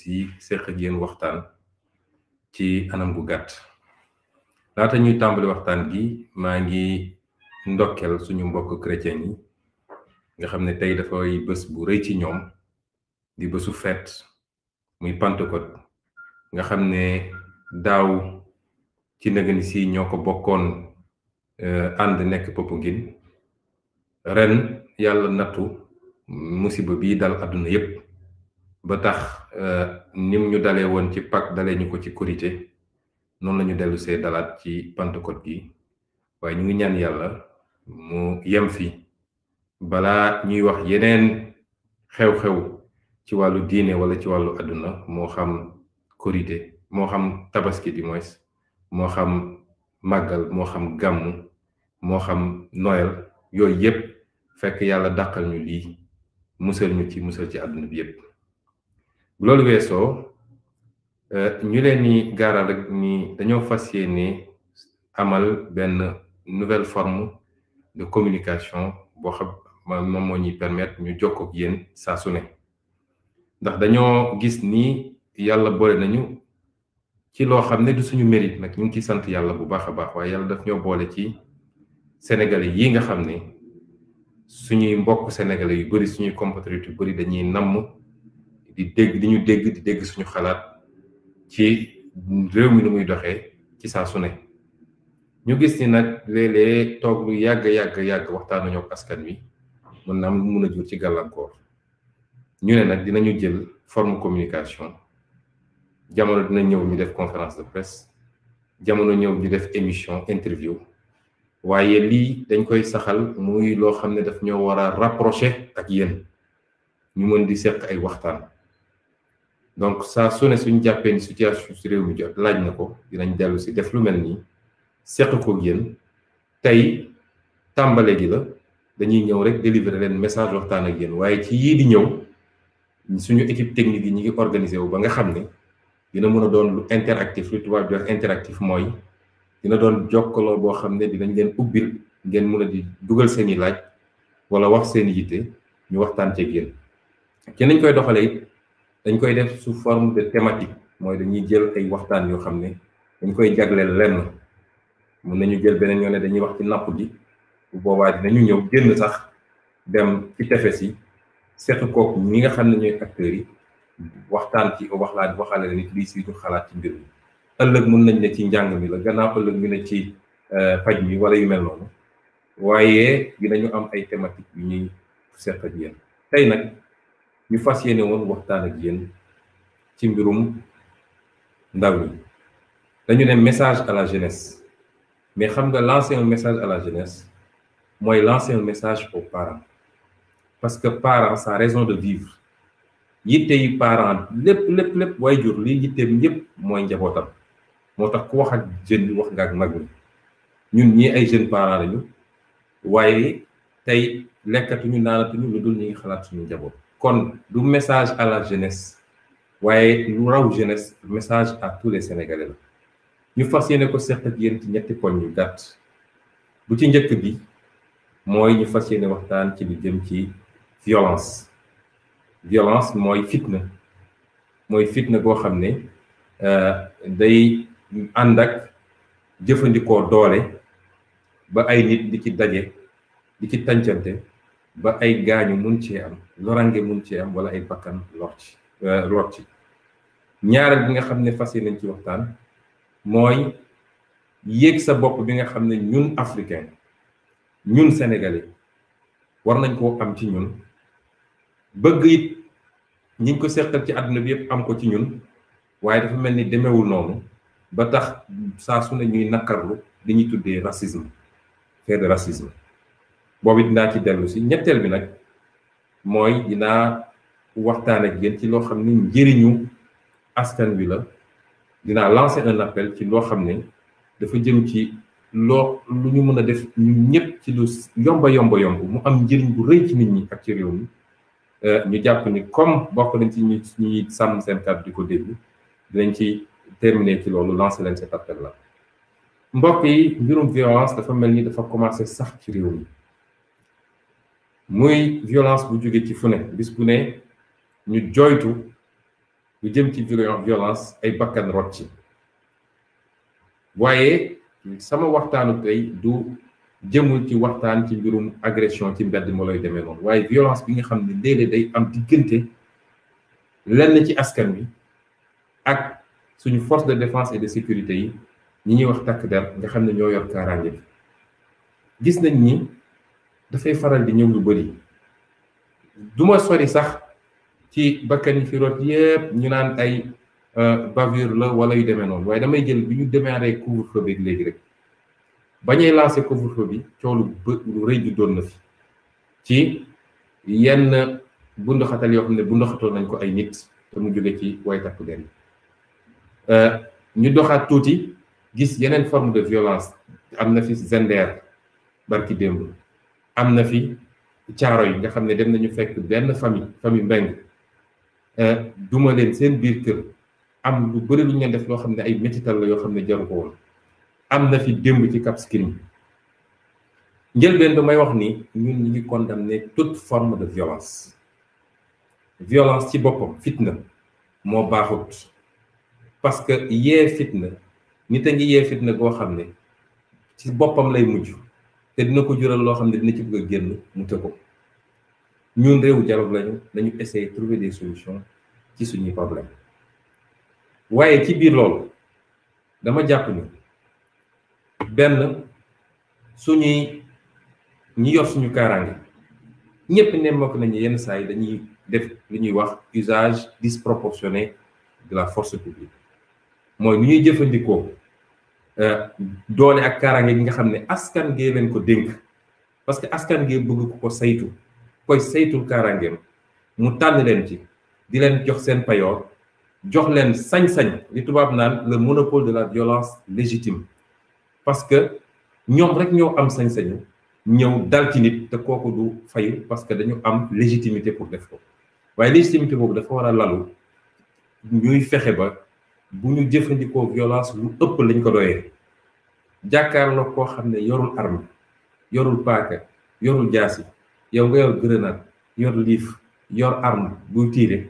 si seq ak yéen waxtaan ci anam gu gàtt laata ñuy tàmbali waxtaan gi maa ngi ndokkel suñu mbokk chrétien yi nga xam ne tey dafay bés bu rëy ci ñoom di bésu fête muy Pentecôte nga xam ne daaw ci nëgëni si ñoo ko bokkoon ànd nekk Popenguine ren yàlla nattu musiba bii dal àdduna yépp ba tax nim ñu dalee woon ci Pâques dalee ñu ko ci Korité noonu la ñu dellu see dalaat ci Pentecôte gi waaye ñu ngi ñaan yàlla mu yem fi balaa ñuy wax yeneen xew-xew ci wàllu diine wala ci wàllu àdduna moo xam Korité moo xam tabaski di moins moo xam màggal moo xam gàmmu moo xam Noël yooyu yépp fekk yàlla dàqal ñu lii musal ñu ci musal ci àdduna bi yépp bu loolu weesoo ñu leen ni gaaral rek ni dañoo fas yéene amal benn nouvelle forme de communication boo xam moom moo ñuy permettre ñu jokkoo ak yéen saa su ne ndax dañoo gis ni yàlla boole nañu ci loo xam ne du suñu mérite nag ñu ngi ci sant yàlla bu baax a baax waaye yàlla daf ñoo boole ci sénégalais yi nga xam ne suñuy mbokk sénégalais yu bari suñuy compatriotes yu bari dañuy namm di dégg suñu xalaat ci réew mi nu muy doxee ci saa su ne ñu gis ni nag léeg-léeg toog lu yàgg waxtaanuñu ak askan wi mën na am mun a jur ci gàllankoor ñu ne nag dinañu jël forme communication jamono dina ñëw ñu def conférence de presse jamono ñëw ñu def émission interview waaye lii dañ koy saxal muy loo xam ne daf ñoo war a rapprocher ak yéen ñu mën di seq ay waxtaan donc saa su ne suñu jàppee ni situation si réew mi jot laaj na ko dinañ dellu si def lu mel nii seq ko ak yéen tey tàmbale gi la dañuy ñëw rek délivrer leen message waxtaan ak yéen waaye ci yii di ñëw suñu équipe technique yi ñu ngi organisé wu ba nga xam ne dina mën a doon lu interactif lu tubaab di wax interactif mooy dina doon jokkaloo boo xam ne dinañ leen ubbil ngeen mën a di dugal seeni laaj wala wax seeni yitte ñu waxtaan ceeg yéen ci nañ koy doxalee it dañ koy def sous forme de thématique mooy dañuy jël ay waxtaan yoo xam ne dañ koy jagleel lenn mën nañu jël beneen yoon ne dañuy wax ci napp gi bu boobaa dinañu ñëw génn sax dem ci tefes yi seq kook ñi nga xam ne ñooy acteurs yi waxtaan ci waxaale nit lii si ñu xalaat ci mbir mi ëllëg mën nañ ne ci njàng mi la gannaaw ëllëg ñu ne ci faj mi wala yu mel noonu waaye dinañu am ay thématique yu ñuy seq ak yéen tey nag ñu fas yéene woon waxtaan ak yéen ci mbirum ndaw ñi dañu ne message à la jeunesse mais xam nga lancer un message à la jeunesse mooy lancer un message aux parents parce que parents sa raison de vivre yitte yi parents lépp way jur li yitteem yépp mooy njabootam moo tax ku wax ak jeune bi wax nga ak mag ñi ñun ñii ay jeunes parents lañu waaye tey lekkatuñu naanatuñu lu dul ñu ngi xalaat suñu njaboot kon du message à la jeunesse waaye lu raw jeunesse message à tous les Sénégalais la ñu fas yéene ko seq ak yéen ci ñetti poñ yu gàtt bu ci njëkk bi mooy ñu fas yéene waxtaan ci lu jëm ci violence mooy fitna goo xam ne day ànd ak jëfandikoo doole ba ay nit di ci daje di ci tàncante ba ay gaañu mun cee am lorange mun cee am wala ay bakkan lor ci ñaareel bi nga xam ne fas yéene nañ ci waxtaan mooy yéeg sa bopp bi nga xam ne ñun africain ñun sénégalais war nañ koo am ci ñun bëgg it ñi ngi ko seqal ci àdduna bi yëpp am ko ci ñun waaye dafa mel ni demewul noonu ba tax saa su ne ñuy nakkarlu li ñuy tuddee racisme fait de racisme boobu dinaa ci dellu si ñetteel bi nag mooy dinaa waxtaan ak yéen ci loo xam ne njëriñu askan wi la dinaa lancer un appel ci loo xam ne dafa jëm ci lu ñu mën a def ñu ñëpp ci lu yomb mu am njëriñ bu rëy ci nit ñi ak ci réew mi ñu jàpp ni comme bokk nañ ci ñuy sàmm seen kàddu di ko déglu dinañ ci terminer ci loolu lancer leen cet appel la mbokk yi mbirum violence dafa mel ni dafa commencé sax ci réew mi muy violence bu jóge ci fu ne bis bu ne ñu joytu lu jëm ci violence ay bakkan rot ci waaye sama waxtaanu tey du jëmul ci waxtaan ci mbirum agression ci mbedd mo lay demee noonu waaye violence bi nga xam ne léeg-léeg day am diggante lenn ci askan wi ak suñu force de défense et de sécurité yi ñi ñuy wax takk der nga xam ne ñoo yor kaaraange bi gis nañ ni dafay faral di ñëw lu bëri duma sori sax ci bakkan yi fi rot yépp ñu naan ay bavure la wala yu demee noonu waaye damay jël bi ñu démarré couvre-feu bi léegi rek ba ñuy lancé couvre-feu bi coow lu rëy ju doon na fi ci yenn bunduxatal yoo xam ne bunduxatal nañ ko ay nit te mu jóge ci way takk der yi ñu doxaat tuuti gis yeneen forme de violence am na fi Zender barki démb am na fi caaro yi nga xam ne dem nañu fekk benn famille Mbeng duma leen seen biir kër am lu bëri lu ñu leen def loo xam ne ay métital la yoo xam ne jaru ko woon am na fi démb ci Cap Skirring njëlbeen damay wax ni ñun ñu ngi condamner toute forme de violence ci boppam fitna moo baaxut parce que yee fitna nit a ngi yee fitna goo xam ne ci boppam lay mujj te dina ko jural loo xam ne dina ci bëgg a génn mu të ko ñun réewu dialogue lañu nañu essayer trouver des solutions ci suñuy problème waaye ci biir loolu dama jàpp ni benn suñuy ñi yor suñu kaaraange ñëpp ne mokk nañu yenn saa yi dañuy def li ñuy wax usage disproportionné de la force publique mooy nu ñuy jëfandikoo doole ak kaaraange gi nga xam ne askan gee leen ko dénk parce que askan gee bëgg ko saytu koy saytul kaaraangeem mu tànn leen ci di leen jox seen payoor jox leen sañ-sañ li tubaab naan le monopole de la violence légitime parce que ñoom rek ñoo am sañ-sañu ñëw dal ci nit te kooku du fayu parce que dañu am légitimité pour def ko waaye légitimité boobu dafa war a lalu ñuy fexe ba bu ñu jëfandikoo violence lu ëpp lañ ko doyee jàkkaarloo koo xam ne yorul arme yorul paaka yorul jaasi yow nga yor grenade yor liif yor arme buy tiire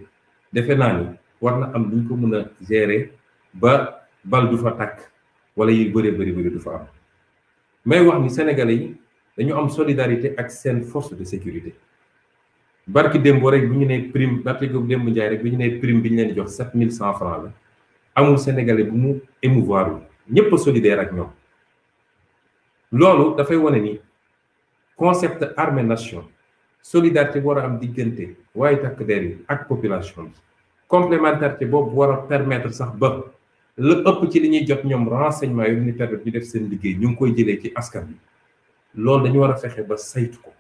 defe naa ni war na am luñ ko mën a gérer ba bal du fa tàkk wala yi bëri du fa am may wax ni sénégalais yi dañu am solidarité ak seen force de sécurité barki démb rek bi ñu ne prime barki démb njaay rek bi ñu ne prime bi ñu leen di jox 7100 francs la amul sénégalais bu mu émouvoir ñëpp a solidaire ak ñoom loolu dafay wane ni concept armée nation solidarité bu war a am diggante waaye takk der yi ak population bi complémentarité boobu war a permettre sax ba la ëpp ci li ñuy jot ñoom renseignement yu ñu permettre ñu def seen liggéey ñu ngi koy jëlee ci askan bi loolu dañu war a fexe ba saytu ko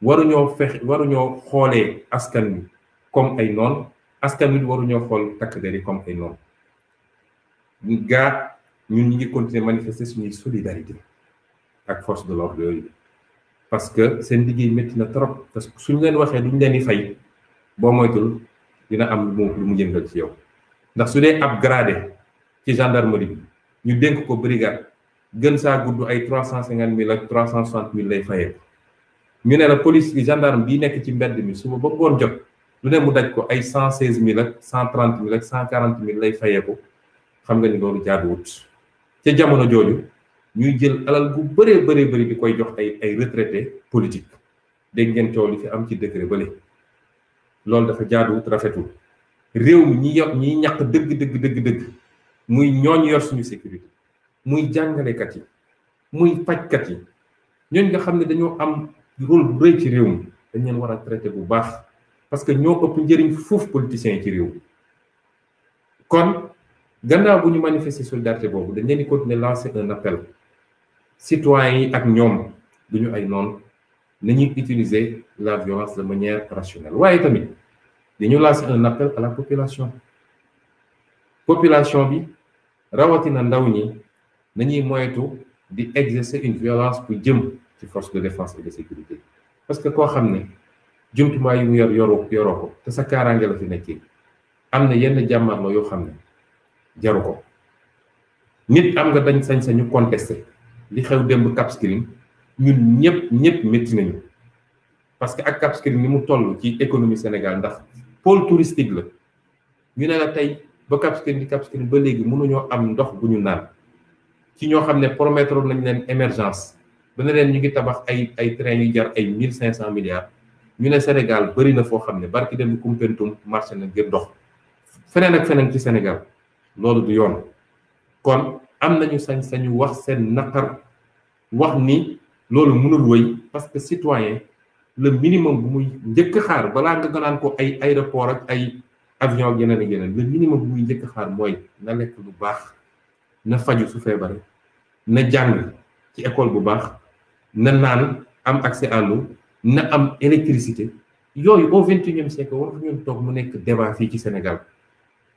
waruñoo xoolee askan wi comme ay noon askan wi waruñoo xool takk der yi comme ay noon gaa ñun ñi ngi continuer manifester suñuy solidarité ak force de l'ordre yooyu parce que seen liggéey métti na trop parce que suñu leen waxee duñ leen di fay boo moytul dina am lu mu jëngal ci yow ndax su dee ab gradé ci gendarmerie bi ñu dénk ko brigade gën saa gudd ay 350 000 ak 360 000 lay fayee ñu ne la police bi gendarme bii nekk ci mbedd mi suba ba ngoon jot lu ne mu daj ko ay 116 000 ak 130 000 ak 140 000 lay fayee ko xam nga ni loolu jaaduwut ca jamono jooju ñuy jël alal gu bëri di koy jox ay retraité politique dégg ngeen coow li fi am ci décret bële loolu dafa jaaduwut rafetul réew mi ñi ñàkk dëgg muy ñooñu yor suñu sécurité muy jàngalekat yi muy fajkat yi ñooñu nga xam ne dañoo am rôle bu rëy ci réew mi dañ leen war a traité bu baax parce que ñoo ëpp njëriñ foofu politiciens yi ci réew mi kon gannaaw bu ñu manifester solidarité boobu dañ leen di continuer lancer un appel citoyens yi ak ñoom duñu ay noonu nañuy utiliser la violence de manière rationnelle waaye tamit dañu lancer un appel à la population bi rawatina ndaw ñi nañuy moytu di exercer une violence bu jëm ci force de défense et de sécurité parce que koo xam ne jumtuwaay yu mu yoroo ko te sa kaaraange la fi nekkee am na yenn jàmmarloo yoo xam ne jaru ko nit am nga dañ sañ-sañu contester li xew démb Cap Skirring ñun ñëpp métti nañu parce que ak Cap Skirring ni mu toll ci économie Sénégal ndax pôle touristique la ñu ne la tey ba Cap Skirring ba léegi mënuñoo am ndox bu ñu naan ci ñoo xam ne promettre nañ leen émergence ba ne leen ñu ngi tabax ay train yu jar ay 1500 milliards ñu ne Sénégal bëri na foo xam ne barki dem Koumpentoum marché na ngir ndox feneen ak feneen ci Sénégal loolu du yoon. kon am nañu sañ-sañu wax seen naqar wax ni loolu mënul wëy parce que citoyen le minimum bu muy njëkk xaar balaa nga naan ko ay aéroport ak ay avion ak yeneen ak yeneen le minimum bu muy njëkk xaar mooy na lekk lu baax na faju su feebare na jàng ci école bu baax na naan am accès à l'eau na am électricité yooyu au 21e siècle war ñu toog mu nekk débat fii ci Sénégal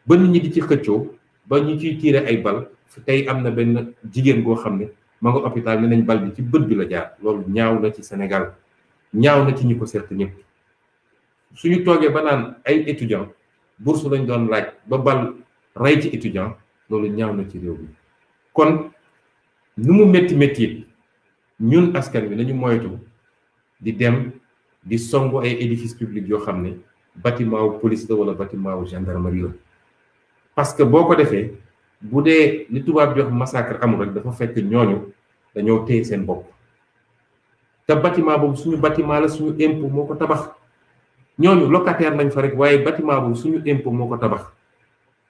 ba nit ñi di ci xëccoo ba ñu ciy tiire ay bal tey am na benn jigéen goo xam ne ma nga hôpital ne nañ bal bi ci bët bi la jaar loolu ñaaw na ci Sénégal ñaaw na ci ñi ko seet ñëpp suñu toogee ba naan ay étudiant bourse lañ doon laaj ba bal rey ci étudiant loolu ñaaw na ci réew mi kon nu mu métti ñun askan wi nañu moytu di dem di songu ay édifices publics yoo xam ne bâtiment wu police la wala bâtiment wu gendarmerie la parce que boo ko defee bu dee li tubaab jox massacre amul rek dafa fekk ñooñu dañoo téye seen bopp te bâtiment boobu suñu bâtiment la suñu impôt moo ko tabax ñooñu locataire nañ fa rek waaye bâtiment boobu suñu impôt moo ko tabax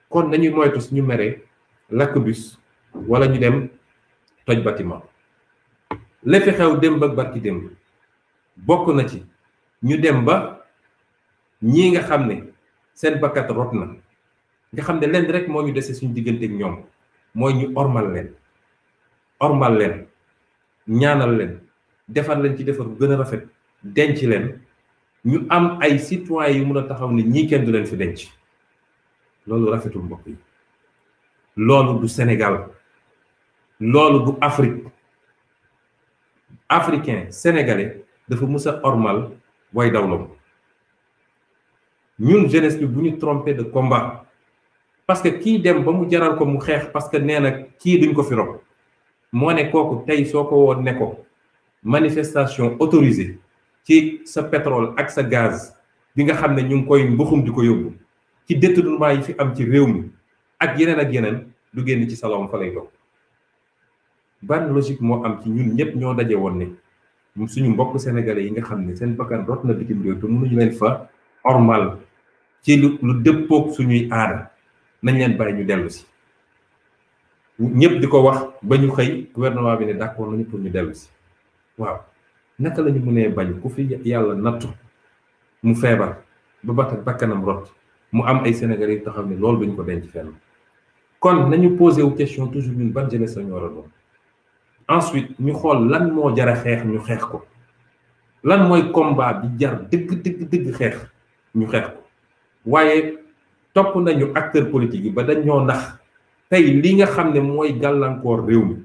kon nañuy moytu suñu meree lakk bus wala ñu dem toj bâtiment la fi xew démb ak barki démb bokk na ci ñu dem ba ñii nga xam ne seen bakkat rot na nga xam ne leen rek moo ñu dese suñu diggante ak ñoom mooy ñu ormal leen ñaanal leen defar leen ci defar bu gën a rafet denc leen ñu am ay citoyens yu mun a taxaw ne ñii kenn du leen fi denc loolu rafetul mbokk yi loolu du Sénégal loolu du Afrique africain sénégalais dafa mus a ormal way dawlam ñun jeunesse bi bu ñu trompé de combat parce que kii dem ba mu jaral ko mu xeex parce que nee na kii duñ ko fi rob moo ne kooku tey soo ko woon ne ko manifestation autorisée ci sa pétrole ak sa gaz bi nga xam ne ñu ngi koy mbuxum di ko yóbbu ci détournement yi fi am ci réew mi ak yeneen du génn ci salon fa lay toog ban logique moo am ci ñun ñëpp ñoo daje woon ne suñu mbokk sénégalais yi nga xam ne seen bakkan rot na bitim réew te mënuñu leen fa ormal ci lu dëppoog suñuy aada nañ leen bàyyi ñu dellu si ñëpp di ko wax ba ñu xëy gouvernement bi ne d'accord nañu pour ñu dellu si waaw naka la ñu mënee bañ ku fi yàlla nattu mu feebar ba bakkanam rot mu am ay sénégalais yu taxaw ne loolu duñ ko denc fenn kon nañu posé wu question toujours ñun ban jeunesse la ñu war a doon ensuite ñu xool lan moo jar a xeex ñu xeex ko lan mooy combat bi jar dëgg xeex ñu xeex ko waaye topp nañu acteur politique yi ba dañoo nax tey li nga xam ne mooy gàllankoor réew mi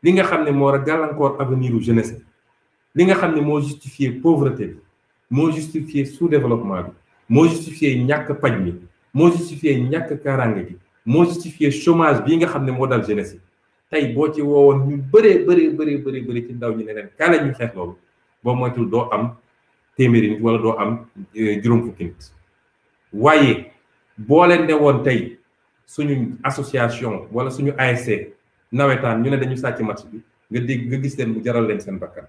li nga xam ne moo war a gàllankoor avenir u jeunesse li nga xam ne moo justifier pauvreté bi moo justifier sous-développement bi moo justifier ñàkk paj mi moo justifier ñàkk kaaraange gi moo justifier chômage bii nga xam ne moo dal jeunesse yi tey boo ci woowoon ñu bëree ci ndaw ñi ne leen kaale ñu xeex loolu boo moytul doo am téeméeri nit wala doo am juróom fukki nit waaye boo leen ne woon tey suñu association wala suñu ASC nawetaan ñu ne dañu sàcc match bi nga gis leen bu jaral leen seen bakkan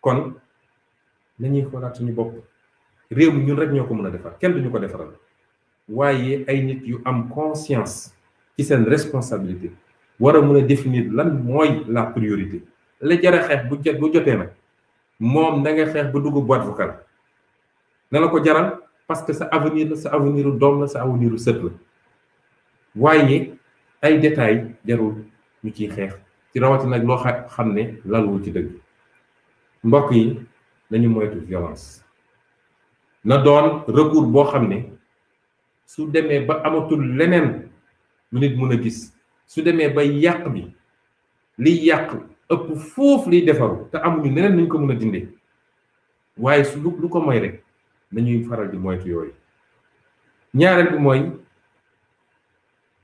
kon nañuy xoolaat suñu bopp réew mi ñun rek ñoo ko mën a defar kenn duñu ko defaral waaye ay nit yu am conscience ci seen responsabilité war a mën a définir lan mooy la priorité la jara xeex bu jotee nag moom da nga xeex ba dugg boîte vocale na la ko jaral parce que sa avenir la sa avenir u doom la sa avenir u sët la waaye ay détails jarul ñu ciy xeex ci rawatina nag loo xam ne lalwul ci dëgg mbokk yi nañu moytu violence na doon recours boo xam ne su demee ba amatul leneen lu nit mun a gis su demee ba yàq bi liy yàq ëpp foofu liy defaru te amuñu leneen nañ ko mën a dindee waaye su lu ko moy rek nañuy faral di moytu yooyu ñaareel bi mooy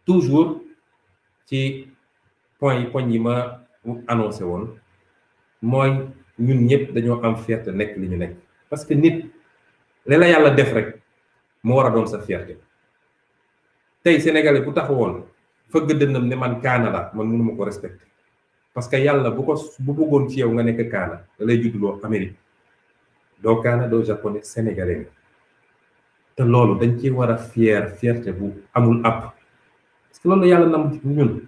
toujours ci poñ yi ma annoncé woon mooy ñun ñëpp dañoo am fierté nekk li ñu nekk parce que nit li la yàlla def rek mu war a doon sa fierté tey sénégalais bu taxawoon fëgg dënnam ne man kaana la man mënuma ko respecté parce que yàlla bu bëggoon ci yow nga nekk kaana da lay juddloo Amérique doo kaana doo japonais sénégalais nga te loolu dañ ci war a fierté bu amul àpp parce que loolu yàlla nam ñun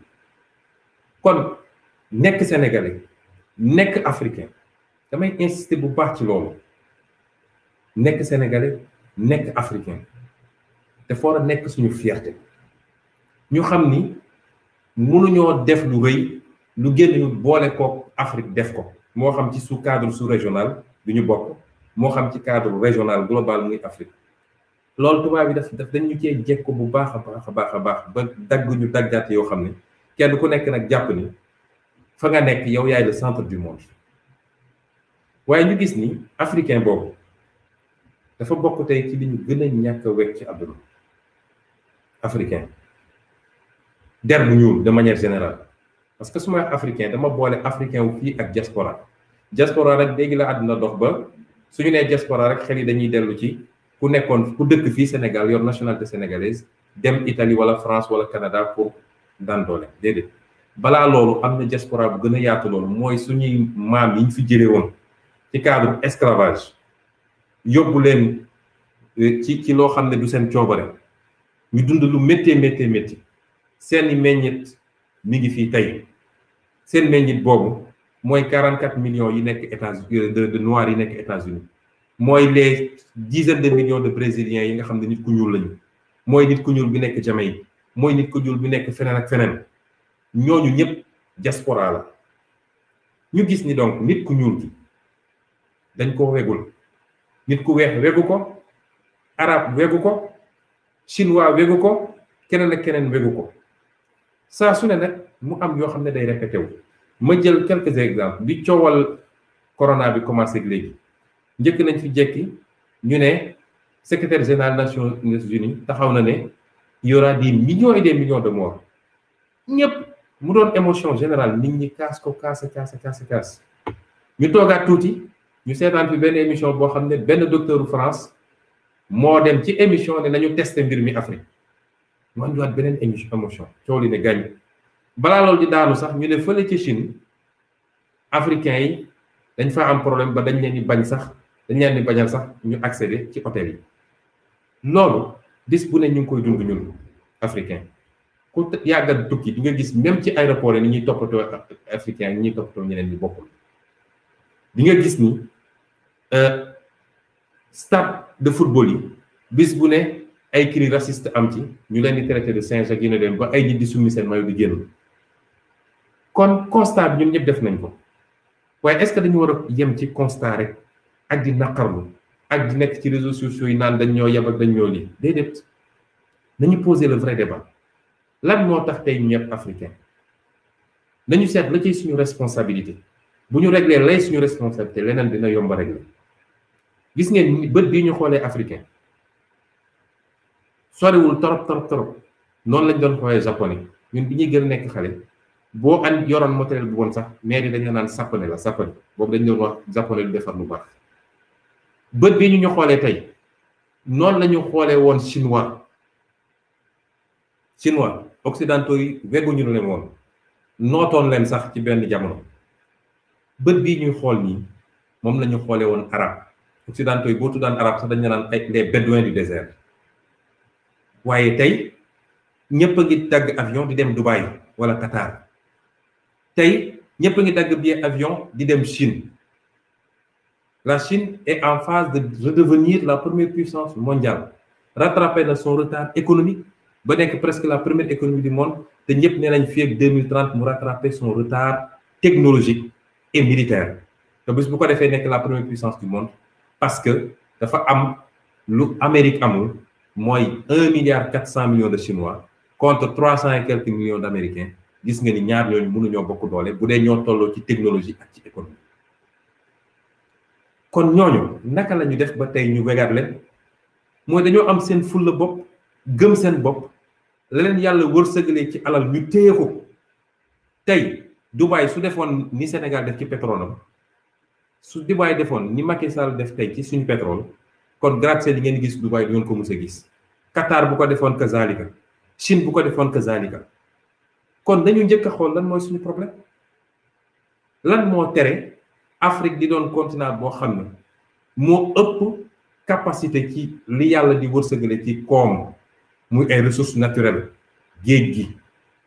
kon nekk sénégalais nekk africain damay insister bu baax ci loolu nekk sénégalais nekk africain te foora nekk suñu fierté ñu xam ni mënuñoo def lu rëy lu génn ñu boole ko Afrique def ko moo xam ci sous cadre sous régional bi ñu bokk moo xam ci cadre régional global muy Afrique loolu tubaab bi daf dañu cee jekko bu baax a baax ba dagg ñu daggaat yoo xam ne kenn ku nekk nag jàpp ni fa nga nekk yow yaay le centre du monde waaye ñu gis ni africain boobu dafa bokk tey ci li ñu gën a ñàkk a wekk ci àdduna africain der bu ñuul de manière générale parce que su ma africain dama boole africain wu fii ak diaspora rek léegi la àdduna dox ba suñu nee diaspora rek xel yi dañuy dellu ci ku dëkk fii Sénégal yor nationalité sénégalaise dem Italie wala France wala Canada pour daan doole déedéet balaa loolu am na diaspora bu gën a yaatu loolu mooy suñuy maam yi ñu fi jëlee woon ci cadre esclavage yóbbu leen ci loo xam ne du seen coobare ñu dund lu métti seeni meññit mi ngi fii tey seen meññit boobu mooy 44 millions yi nekk États-Unis de noirs yi nekk États-Unis mooy les dizaines de millions de brésiliens yi nga xam ne nit ku ñuul lañu mooy nit ku ñuul bi nekk Jamaïque mooy nit ku ñuul bi nekk feneen ak feneen ñooñu ñëpp diaspora la ñu gis ni donc nit ku ñuul gi dañ ko wegul nit ku weex wegu ko arabe wegu ko chinois wegu ko keneen ak keneen wegu ko saa su ne nag mu am yoo xam ne day répété wu ma jël quelques exemples bi coowal corona bi commencé léegi njëkk nañ fi jekki ñu ne secrétaire général Nations Unies taxaw na ne il y aura des millions et des millions de morts ñëpp mu doon émotion générale nit ñi kaas ñu toogaat tuuti ñu seetaan fi benn émission boo xam ne benn docteur France moo dem ci émission ne nañu testé mbir mi Afrique mu andiwaat beneen émotion coow li ne gàññ balaa loolu di daanu sax ñu ne fële ci Chine africains yi dañ fa am problème ba dañ leen di bañal sax ñu accéder ci hôtel yi loolu bis bu ne ñu ngi koy dund ñun africain ku yàggal tukki di nga gis même ci aéroport yi ni ñuy toppatoo africain yi ñuy toppatoo ñeneen ñi bokkul di nga gis ni stade de football yi bis bu ne ay cris raciste am ci ñu leen di traité de singe ak yu dem ba ay nit di summi seen maillot di génn kon constat bi ñun ñëpp def nañ ko waaye est-ce que dañu war a yem ci constat rek ak di naqarlu ak di nekk ci réseaux sociaux yi naan dañ ñoo yab ak dañ ñoo lii déedéet nañu poser le vrai débat lan moo tax tey ñëpp africain nañu seet la ciy suñu responsabilité bu ñu régler lay suñu responsabilité leneen dina yomb a régler gis ngeen bët bii ñu xoolee africain soriwul torop noonu lañ doon xoolee japonais ñun bi ñuy gën a nekk xale boo yoroon matériel bu woon sax mais yi dañu naan sapane boobu dañ doon wax japonais du defar lu baax bët bii ñu xoolee tey noonu la ñu xoolee woon chinois occidentaux yi wegguñu leen woon nootoon leen sax ci benn jamono bët bii ñuy xool nii moom la ñu xoolee woon arabe occidentaux yi boo tuddaan arabe sax dañu naan ay les bédouins du désert waaye tey ñëpp a ngi dagg avion di dem Dubaï wala Qatar tey ñëpp a ngi dagg billet avion di dem Chine la Chine est en phase de redevenir la première puissance mondiale rattrapé na son retard économique ba nekk presque la première économie du monde te ñëpp nee nañ fii ak 2030 mu rattrapé son retard technologique et militaire te bis bu ko defee nekk la première puissance du monde parce que dafa am lu Amérique amul mooy 1,4 milliard de Chinois contre 300 et quelques millions d'Américains gis nga ni ñaar ñooñu mënuñoo bokk doole bu dee ñoo tolloo ci technologie ak ci économie kon ñooñu naka la ñu def ba tey ñu wegaat leen mooy dañoo am seen fulla bopp gëm seen bopp la leen yàlla wërsëgalee ci alal ñu téye ko tey Dubaï su defoon ni Sénégal def ci pétrole am su Dubaï defoon ni Macky Sall def tey ci suñu pétrole kon gratte-ciel yi ngeen gis Dubaï du ngeen ko mës a gis Qatar bu ko defoon kazalika Chine bu ko defoon kazalika. kon dañu njëkk a xool lan mooy suñu problème lan moo tere Afrique di doon continent boo xam ne moo ëpp capacité ci li yàlla di wërsëgale ci koom muy ay ressources naturelles géej gi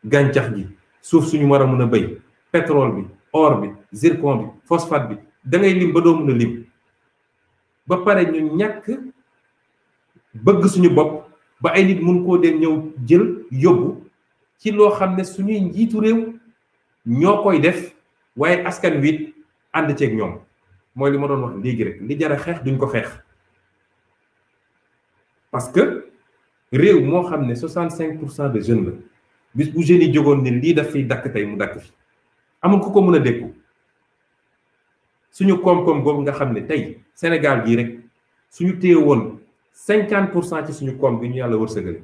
gàncax gi suuf suñu war a mën a béy pétrole bi or bi zircon bi phosphate bi da ngay lim ba doo mën a lim ba pare ñu ñàkk bëgg suñu bopp ba ay nit mun koo dem ñëw jël yóbbu ci loo xam ne suñuy njiitu réew ñoo koy def waaye askan wi ànd ceeg ñoom mooy li ma doon wax léegi rek li jar a xeex duñ ko xeex parce que réew moo xam ne 65% de jeunes la bis bu jeunes yi jógoon ne lii daf fiy dakk tey mu dakk fi amul ku ko mën a dékku suñu koom-koom boobu nga xam ne tey Sénégal gii rek suñu téye woon 50% ci suñu koom bi ñu yàlla wërsëgale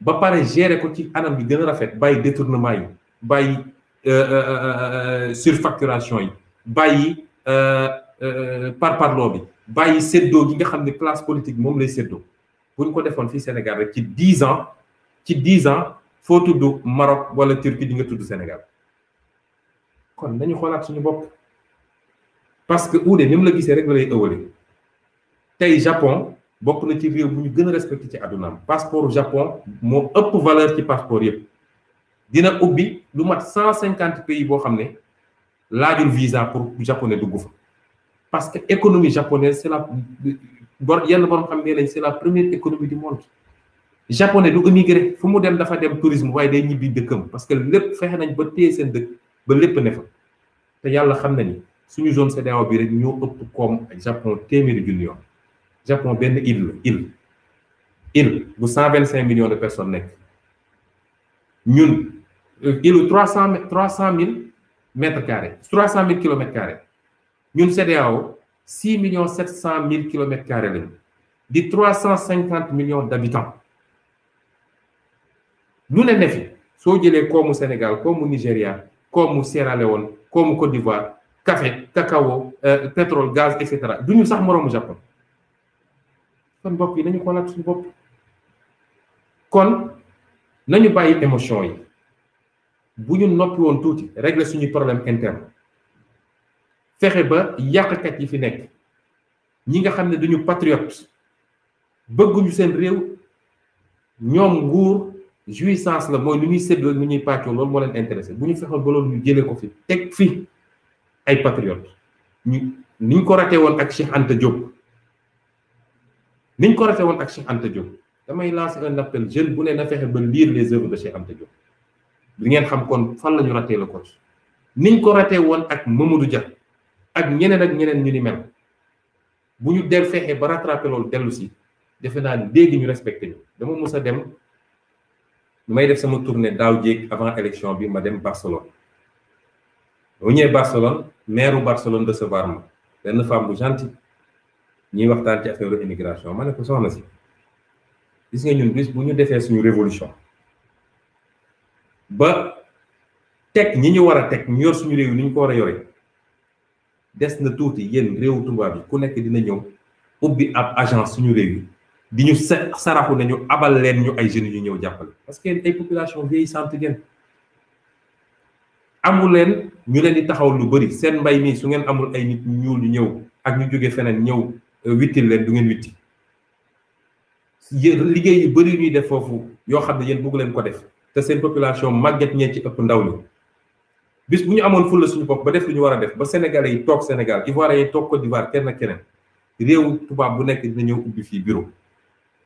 ba pare gérer ko ci anam bi gën a rafet bàyyi détournement yi bàyyi surfacturation yi bàyyi parparloo bi bàyyi séddoo gi nga xam ne classe politique moom lay séddoo bu ñu ko defoon fii Sénégal rek ci 10 ans foo tudd Maroc wala Turquie di nga tudd Sénégal kon nañu xoolaat suñu bopp parce que uude ni mu la gisee rek la lay ëwale tey Japon bokk na ci réew bu ñu gën a respecté ci àddunaam passeport Japon moo ëpp valeur ci passeport yëpp dina ubbi lu mat 150 pays boo xam ne laajul visa pour japonais dugg fa parce que économie japonaise c'est yenn borom xam ne lañ c'est la première économie du monde japonais du émigré fu mu dem dafa dem tourisme waaye day ñibbi dëkkam parce que lépp fexe nañ ba téye seen dëkk ba lépp ne fa te yàlla xam na ni suñu zone CEDEAO bi rek ñoo ëpp koom ak Japon téeméeri junni yoon Japon benn île la île bu 125 millions de personnes nekk ñun île 300 000 mètres carrés 300 000 kilomètres carrés ñun CEDEAO 6 700 000 kilomètres carrés lañu di 350 millions d'habitants lu ne fi soo jëlee koomu Sénégal koomu Nigéria koomu Sierra Leone koomu Côte d'Ivoire café cacao pétrole gaz et cetera du ñu sax moroomu Japon kon bopp yi nañu xoolaat suñu bopp kon nañu bàyyi émotion yi bu ñu noppi woon tuuti régler suñuy problème interne fexe ba yàqkat yi fi nekk ñi nga xam ne duñu patriote bëgguñu seen réew ñoom nguur jouissance la mooy lu ñuy séddoo lu ñuy pàccoo loolu moo leen intéressé bu ñu fexoon ba loolu ñu jëlee ko fi teg fi ay patriote niñ ko ratee woon ak Cheikh Anta Diop damay lancer un appel jeune bu ne na fexe ba lire les œuvres de Cheikh Anta Diop di ngeen xam kon fan la ñu ratee la ko niñ ko ratee woon ak Mamadou Dia ak ñeneen ñu ni mel bu ñu del fexe ba rattraper loolu dellu si defe naa léegi ñu respecté ñu dama mës a dem may def sama tournée daaw jéeg avant élection bi ma dem Barcelone bu ñëwee Barcelone maire Barcelone recevoir ma benn femme bu gentille ñuy waxtaan ci affaire immigration ma ne ko soxna si gis nga ñun bis bu ñu defee suñu révolution ba teg ñi ñu war a teg ñu yor suñu réew ni ñu ko war a yore des na tuuti yéen réewu tubaab bi ku nekk dina ñëw ubbi ab agence suñu réew yi di ñu saraxu nañu abal leen ñu ay jeunes yu ñëw jàppale parce que ay population vieillissante ngeen amul leen ñu leen di taxaw lu bëri seen mbay mi su ngeen amul ay nit ñuul yu ñëw ak ñu jóge feneen ñëw wittil leen du ngeen witti liggéey yu bëri ñuy def foofu yoo xam ne yéen bëgg leen ko def te seen population màgget ñee ci ëpp ndaw ñi bis bu ñu amoon fulla suñu bopp ba def lu ñu war a def ba sénégalais yi toog Sénégal Ivoiriens yi toog Côte d'Ivoire kenn ak keneen réew tubaab bu nekk dina ñëw ubbi fii bureau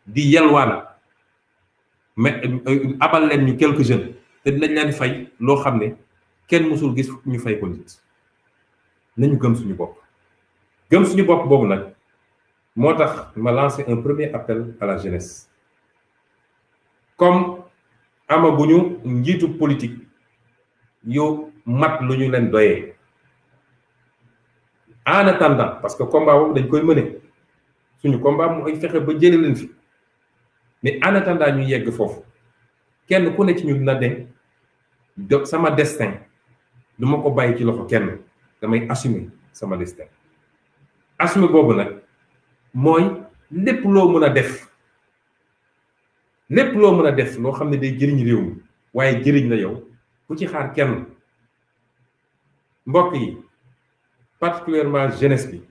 di yelwaan mais abal leen ñu quelques jeunes te dinañ leen fay loo xam ne kenn mësul gis ñu fay ko nit nañu gëm suñu bopp boobu nag moo tax ma lancé un premier appel à la jeunesse comme amaguñu njiitu politique yu mat lu ñu leen doyee en attendant parce que combat boobu dañ koy mëne suñu combat mooy fexe ba jëlee leen fi mais en attendant ñu yegg foofu kenn ku ne ci ñun na de sama destin du ma ko bàyyi ci loxo kenn damay assumer sama destin assumer boobu nag mooy lépp loo mën a def lépp loo mën a def loo xam ne day jëriñ réew mi waaye jëriñ la yow ku ci xaar kenn. mbokk yi particulièrement jeunesse bi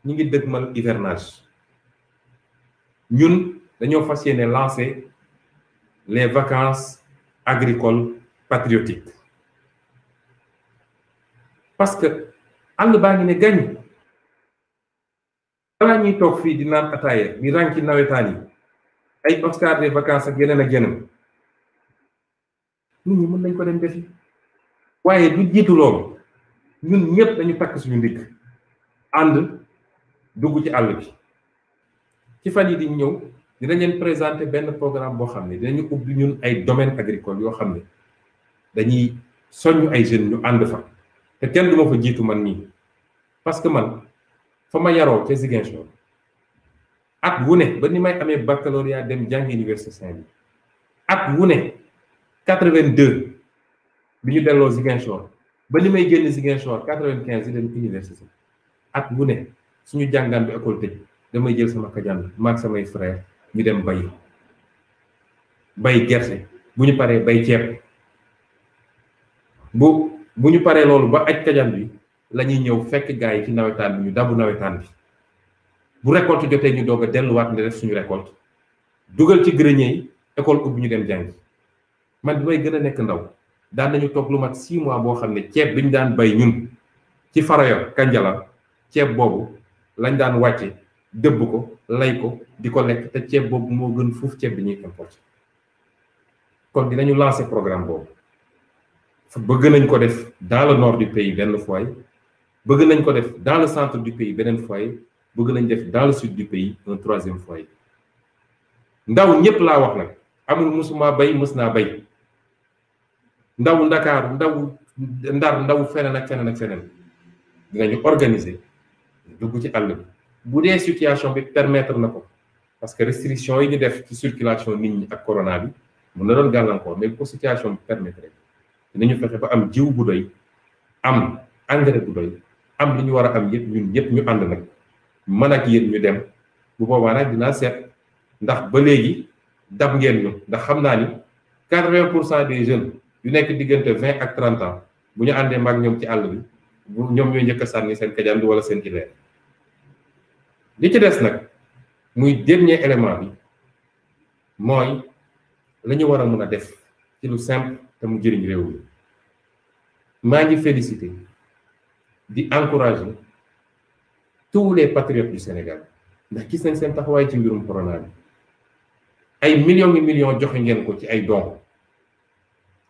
ñu ngi dëgmal hivernage ñun dañoo fas yéene lancer les vacances agricoles patriotiques parce que àll baa ngi ne gañ balaa ñuy toog fii di naan ataaya di rànc ci nawetaan yi ay Oscar des vacances ak yeneen ak yeneen nit ñi mën nañ ko dem defi waaye du jiitu loolu ñun ñëpp dañu takk suñu ndigg ànd dugg ci àll bi ci fan yi di ñëw dinañ leen présenter benn programme boo xam ne dinañu ubbi ñun ay domaines agricoles yoo xam ne dañuy soññ ay jeunes ñu ànd fa te kenn du ma fa jiitu man nii parce que man fa ma yaroo ca Ziguinchor at wu ne ba ni may amee baccalauréat dem jàngi université Saint-Louis at wu ne 82 bi ñu delloo Ziguinchor ba ni may génn Ziguinchor 95 di dem université at wu ne suñu jàngaan bi école tëj damay jël sama kajaan maag samay frère ñu dem bay gerte bu ñu paree bay ceeb bu ñu paree loolu ba aj kajaan bi la ñuy ñëw fekk gars yi ci nawetaan bi ñu dabu nawetaan bi bu récolte jotee ñu doog a delluwaat ne def suñu récolte dugal ci grenier yi école ubbi ñu dem jàngi man bi may gën a nekk ndaw daan nañu toog lu mat 6 mois boo xam ne ceeb bi ñu daan bay ñun ci Faroya Kanjala ceeb boobu lañ daan wàcce dëbb ko lay ko di ko lekk te ceeb boobu moo gën fuuf ceeb bi ñuy importé kon dinañu lancer programme boobu bëgg nañ ko def dans le nord du pays benn foyer bëgg nañ ko def dans le centre du pays beneen foyer bëgg nañ def dans le sud du pays un 3e foyer ndaw ñëpp laa wax nag amul musuma bay mës naa bay ndaw Ndakaaru ndaw Ndar ndaw feneen ak feneen ak feneen dinañu organiser dugg ci àll bi bu dee situation bi permettre na ko parce que restriction yi ñu def ci circulation nit ñi ak corona bi mën na doon gàllankoor mais bu ko situation bi permettre dinañu fexe ba am jiw bu doy am engrais bu doy am li ñu war a am yëpp ñun ñëpp ñu ànd nag man ak yéen ñu dem bu boobaa nag dinaa seet ndax ba léegi dab ngeen ñu ndax xam naa ni 80% des jeunes yu nekk diggante 20 ak 30 ans bu ñu àndee maag ñoom ci àll bi ñoom ñooy njëkk a sànni seen kajandu wala seen hiver li ci des nag muy dernier élément bi mooy la ñu war a mën a def ci lu simple te mu jëriñ réew mi maa ngi féliciter di encourager tous les patriotes du Sénégal ndax gis nañ seen taxawaay ci mbirum corona bi ay millions et millions joxe ngeen ko ci ay dons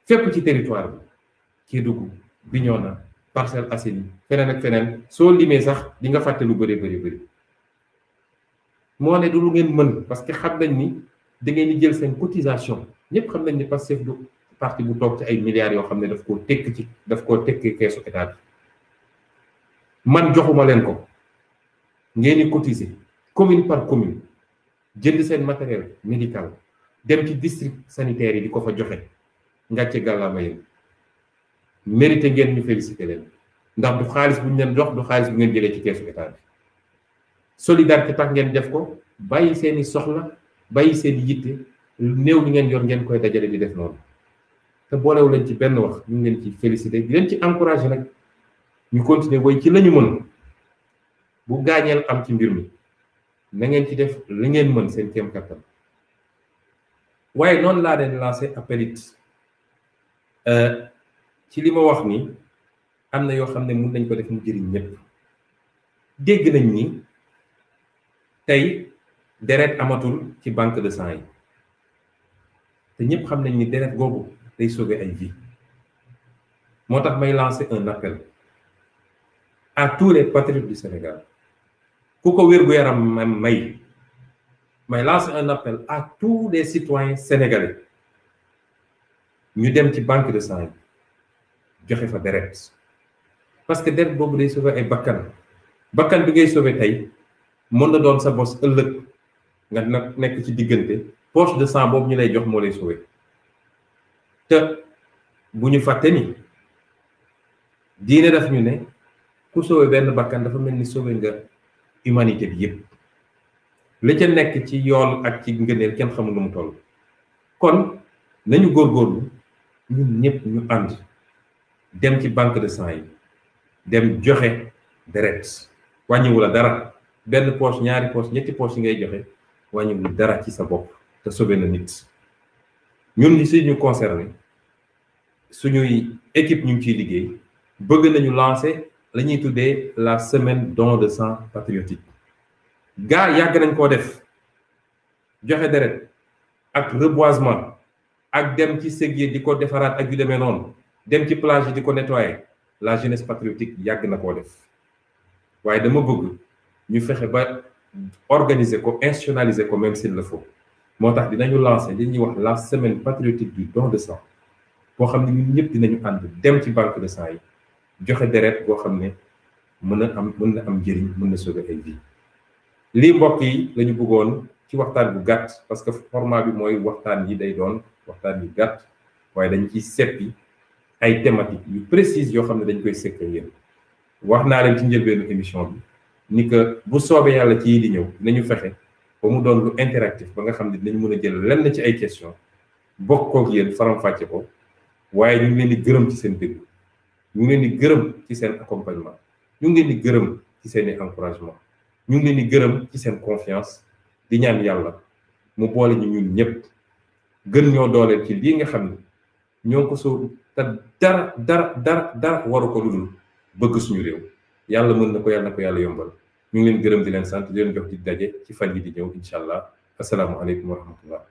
fépp ci territoire bi Kédougou Bignona Parcelles Assainies feneen ak feneen soo limee sax di nga fàtte lu bëri moo ne du lu ngeen mën parce que xam nañ ni da ngeen di jël seen cotisation ñëpp xam nañ ni Pastef du parti bu toog ci ay milliards yoo xam ne daf koo tekk keesu état bi man joxuma leen ko ngeen di cotiser commune par commune jënd seen matériel médical dem ci district sanitaire yi di ko fa joxe ngàcce gàllaama yéen mérité ngeen ñu félicité leen ndax du xaalis bu ñu leen jox du xaalis bu ngeen jëlee ci keesu état bi solidarité tax ngeen def ko bàyyi seeni soxla bàyyi seeni yitte néew li ngeen yor ngeen koy dajale di def noonu te boolewu leen ci benn wax ñu ngi leen ci félicité di leen ci encouragé nag ñu continuer woy ci lañu mën bu gaañeel am ci mbir mi na ngeen ci def li ngeen mën seen kéem kattan waaye noonu laa leen lancé appel it ci li ma wax ni am na yoo xam ne mun nañ ko def mu jëriñ ñëpp dégg nañ ni tey deret amatul ci banque de sang yi te ñëpp xam nañ ni deret googu day sauver ay vie moo tax may lancer un appel à tous les patriotes du Sénégal ku ko wér-gu-yaram may lancer un appel à tous les citoyens sénégalais ñu dem ci banque de sang yi joxe fa deret parce que deret boobu day sauver ay bakkan bi ngay sauver tey mën na doon sa bos ëllëg nga nag nekk ci diggante poche de sang boobu ñu lay jox moo lay sauver te bu ñu fàtte ni diine daf ñu ne ku sauver benn bakkan dafa mel ni sauver nga humanité bi yépp la ca nekk ci yool ak ci ngëneel kenn xamul nu mu toll kon nañu góorgóorlu ñun ñëpp ñu ànd dem ci banque de sang yi dem joxe deret wàññiwu la dara benn poche ñaari poche ñetti poche yi ngay joxe wàññiwul dara ci sa bopp te sauvé na nit ñun li si ñu concerné suñuy équipe ñu ngi ciy liggéey bëgg nañu lancer la ñuy tuddee la semaine don de sang patriotique gaa yàgg nañ koo def joxe deret ak reboisement ak dem ci sëg yi di ko defaraat ak yu demee noonu dem ci plage yi di ko nettoyer la jeunesse patriotique yàgg na koo def waaye dama bëgg ñu fexe ba organiser ko institutionnaliser ko même s'il le faut moo tax dinañu lancer li ñuy wax la semaine patriotique du don de sang boo xam ne ñun ñëpp dinañu ànd dem ci banque de sang yi joxe deret boo xam ne mën na am njëriñ mën na sauver ay vie lii mbokk yi lañu bëggoon ci waxtaan bu gàtt parce que format bi mooy waxtaan yi day doon waxtaan yu gàtt waaye dañ ciy seppi ay thématiques yu précises yoo xam ne dañ koy sekk yéen wax naa leen ci njëlbeenu émission bi ni que bu soobee yàlla ci yi di ñëw dinañu fexe ba mu doon lu interactif ba nga xam ne dinañ mën a jël lenn ci ay questions bokk kook yéen faram-fàcce ko waaye ñu ngi leen di gërëm ci seen déglu ñu ngi leen di gërëm ci seen accompagnement ñu ngi leen di gërëm ci seen i encouragement ñu ngi leen di gërëm ci seen confiance di ñaan yàlla mu boole ñu ñun ñëpp gën ñoo dooleel ci lii nga xam ne ñoo ko soo te dara waru ko ludul bëgg suñu réew yàlla mën na ko yàlla na ko yàlla yombal ñu ngi leen gërëm di leen sant di leen jox di daje ci fan yi di ñëw incha allah asalaamualeykum wa rahmatullah